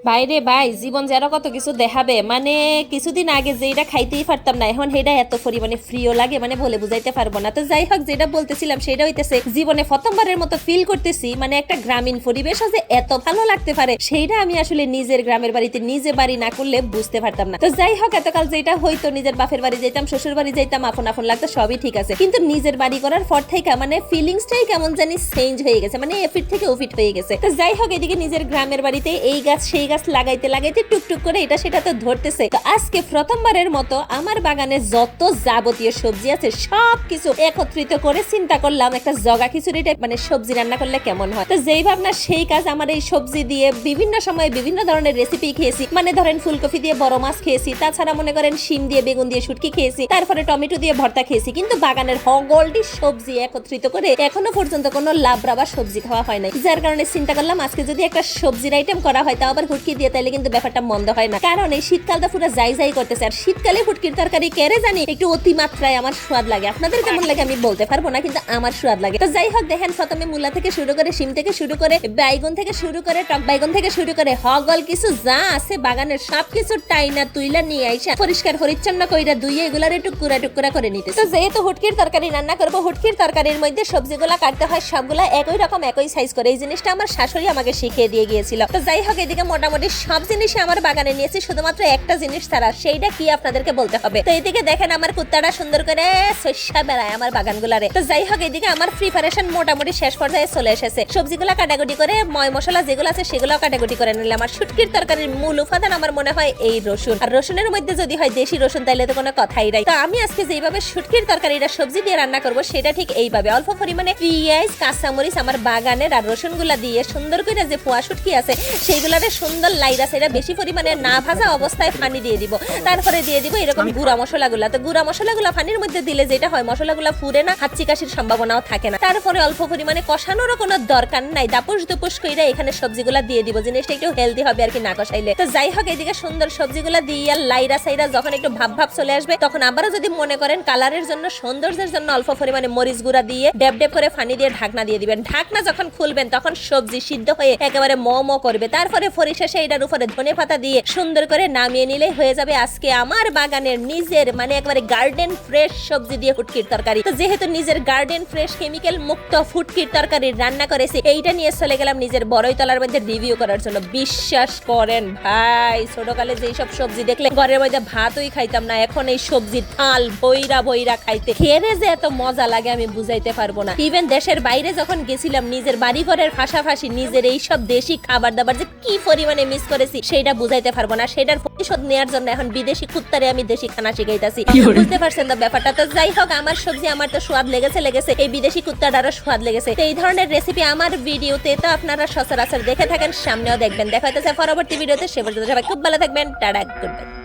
বাইরে ভাই জীবন যেন কত কিছু দেখাবে, মানে কিছুদিন আগে যেটা খাইতেই পারতাম না, এখন সেটা এত পরিমাণে ফ্রিও লাগে, মানে বলে বুঝাইতে পারবো না। তো যাই হোক, যেটা বলতেছিলাম সেটা হইতেছে জীবনে প্রথমবারের মতো ফিল করতেছি, মানে একটা গ্রামীণ পরিবেশ যে এত ভালো লাগতে পারে, সেইটা আমি আসলে নিজের গ্রামের বাড়িতে নিজে বাড়ি না করলে বুঝতে পারতাম না। তো যাই হোক, এতকাল যেটা হইতো নিজের বাপের বাড়ি যাইতাম, শ্বশুর বাড়ি যাইতাম, আপন আপন লাগতো, সবই ঠিক আছে, কিন্তু নিজের বাড়ি করার পর থেকে মানে ফিলিংসটাই কেমন জানি চেঞ্জ হয়ে গেছে, মানে এফিট থেকে ওফিট হয়ে গেছে। তো যাই হোক, এদিকে নিজের গ্রামের বাড়িতে এই গাছ সেই গাছ লাগাইতে লাগাইতে টুকটুক করে এটা সেটা তো ধরতেছে। তো আজকে প্রথমবারের মতো আমার বাগানে যত যাবতীয় সবজি আছে সবকিছু একত্রিত করে চিন্তা করলাম একটা জগা খিচুড়ি টাইপ, মানে সবজি রান্না করলে কেমন হয়। তো যেই ভাবনা সেই কাজ, আমার এই সবজি দিয়ে বিভিন্ন সময় বিভিন্ন ধরনের রেসিপি খেয়েছি, মানে ধরেন ফুলকপি দিয়ে বড় মাছ খেয়েছি, তাছাড়া মনে করেন শিম দিয়ে বেগুন দিয়ে শুটকি খেয়েছি, তারপরে টমেটো দিয়ে ভর্তা খেয়েছি, কিন্তু বাগানের হগলটি সবজি একত্রিত করে এখনো পর্যন্ত কোনো লাবড়া বা সবজি খাওয়া হয় নাই। যার কারণে চিন্তা করলাম আজকে যদি একটা সবজির আইটেম করা হয়, তাও আবার হুটকি দিয়ে, তাহলে কিন্তু ব্যাপারটা মন্দ হয় না। কারণ এই শীতকালটা পুরো যাই যাই করতেছে, আর শীতকালে হুটকির তরকারি কেড়ে জানি একটু অতিমাত্রায় আমার স্বাদ লাগে। আপনাদের কেমন লাগে আমি বলতে পারবো না, কিন্তু আমার স্বাদ লাগে। তো যাই হোক, দেখেন প্রথমে মূলা থেকে শুরু করে, শিম থেকে শুরু করে, বাইগন থেকে শুরু করে, টক বাইগন থেকে শুরু করে, হগল কিছু যা আছে বাগানের সবকিছু টাইনা তুইলা নিয়ে আইসা পরিষ্কার পরিচ্ছন্ন কইরা ধুইয়ে এগুলার টুকরা টুকরা করে নিতে। তো যেহেতু হুটকির তরকারি রান্না করবো, হুটকির তরকারির মধ্যে সবজিগুলা কাটতে হয় সবগুলা একই রকম একই সাইজ করে। এই জিনিসটা আমার শাশুড়ি আমাকে শিখিয়ে দিয়ে গিয়েছিল। তো যাই হোক, এদিকে মোটামুটি সব জিনিসই আমার বাগানে নিয়েছি, শুধুমাত্র একটা জিনিস ছাড়া, সেইটা কি আপনাদেরকে বলতে হবে। তো এদিকে দেখেন আমার কুত্তাটা সুন্দর করে শস্যা বেড়ায় আমার বাগানগুলারে। তো যাই হোক, এদিকে আমার প্রিপারেশন মোটামুটি শেষ পর্যায়ে চলে এসেছে। সবজিগুলা কাটাকুটি করে, ময় মশলা যেগুলো আছে সেগুলো কাটাকুটি করে নিলাম। আমার শুটকির তরকারির মূল উপাদান আমার মনে হয় এই রসুন, আর রসুনের মধ্যে যদি হয় দেশি রসুন তাইলে তো কোনো কথাই নাই। তো আমি আজকে যেইভাবে শুটকির তরকারিটা সবজি দিয়ে রান্না করব সেটা ঠিক এইভাবে, অল্প পরিমাণে পেঁয়াজ কাঁচামরিচ আমার বাগানের আর রসুনগুলা দিয়ে সুন্দর করে যে পোয়া শুটকি আছে সেইগুলারে সুন্দর লাইরা সেটা বেশি পরিমাণে না ভাজা অবস্থায় পানি দিয়ে দিব। তারপরে দিয়ে দিব এরকম গুঁড়া মশলাগুলা। তো গুঁড়া মশলাগুলা পানির মধ্যে দিলে যেটা হয়, মশলাগুলা ফুরে না, হাঁচি কাশির সম্ভাবনাও থাকে না। তারপরে অল্প পরিমাণে কষানোরও কোনো দরকার নাই, দাপুস দুপুস কইরা এখানে সবজিগুলা দিয়ে দিব, জিনিসটা একটু হেলদি হবে আর কি না কষাইলে। তো যাই হোক, এদিকে সুন্দর সবজিগুলা দিয়ে লাইরা সাইরা যখন একটু ভাব ভাব চলে আসবে, তখন আবারও যদি মনে করেন কালারের জন্য, সৌন্দর্যের জন্য অল্প পরিমাণে মরিচ গুঁড়া দিয়ে ডেপ ডেপ করে পানি দিয়ে ঢাকনা দিয়ে দিবেন। ঢাকনা যখন খুলবেন তখন সবজি সিদ্ধ হয়ে একেবারে ম ম করবে। তারপরে পরিশেষে এটার উপরে ধনে পাতা দিয়ে সুন্দর করে নামিয়ে নিলে হয়ে যাবে আজকে আমার বাগানের নিজের, মানে একেবারে গার্ডেন ফ্রেশ সবজি দিয়ে ফুটকির তরকারি। তো যেহেতু নিজের গার্ডেন ফ্রেশ কেমিক্যাল মুক্ত ফুটকির তরকারি রান্না করেছি, এইটা নিয়ে চলে গেলাম নিজের বড়ই তলার মধ্যে রিভিউ করার জন্য। বিশ্বাস করেন ভাই, ছোটকালে যেই সব সবজি দেখলে ঘরের মধ্যে ভাতই খাইতাম না, এখন এই সবজির থাল বইরা বইরা খাইতে খেয়ে যে এত মজা লাগে আমি বুঝাইতে পারবো না। ইভেন দেশের বাইরে যখন গেছিলাম, নিজের বাড়ি ঘরের পাশাপাশি নিজের এই সব দেশি খাবার দাবার যে কি পরিমাণে মিস করেছি সেটা বুঝাইতে পারবো না। সেটার প্রতিশোধ নেওয়ার জন্য এখন বিদেশি কুত্তারে আমি দেশি খানা শিখাইতাছি। বুঝতে পারছেন তো ব্যাপারটা? তো যাই হোক, আমার সবজি আমার তো স্বাদ লেগেছে, এই বিদেশি কুত্তাটারও স্বাদ লেগেছে। তো এই ধরনের রেসিপি আমার ভিডিওতে তো আপনারা সচরাচর দেখে থাকেন, সামনেও দেখবেন। দেখা হইতেছে পরবর্তী ভিডিওতে। সে পর্যন্ত সবাই খুব ভালো থাকবেন। Tata, good bye.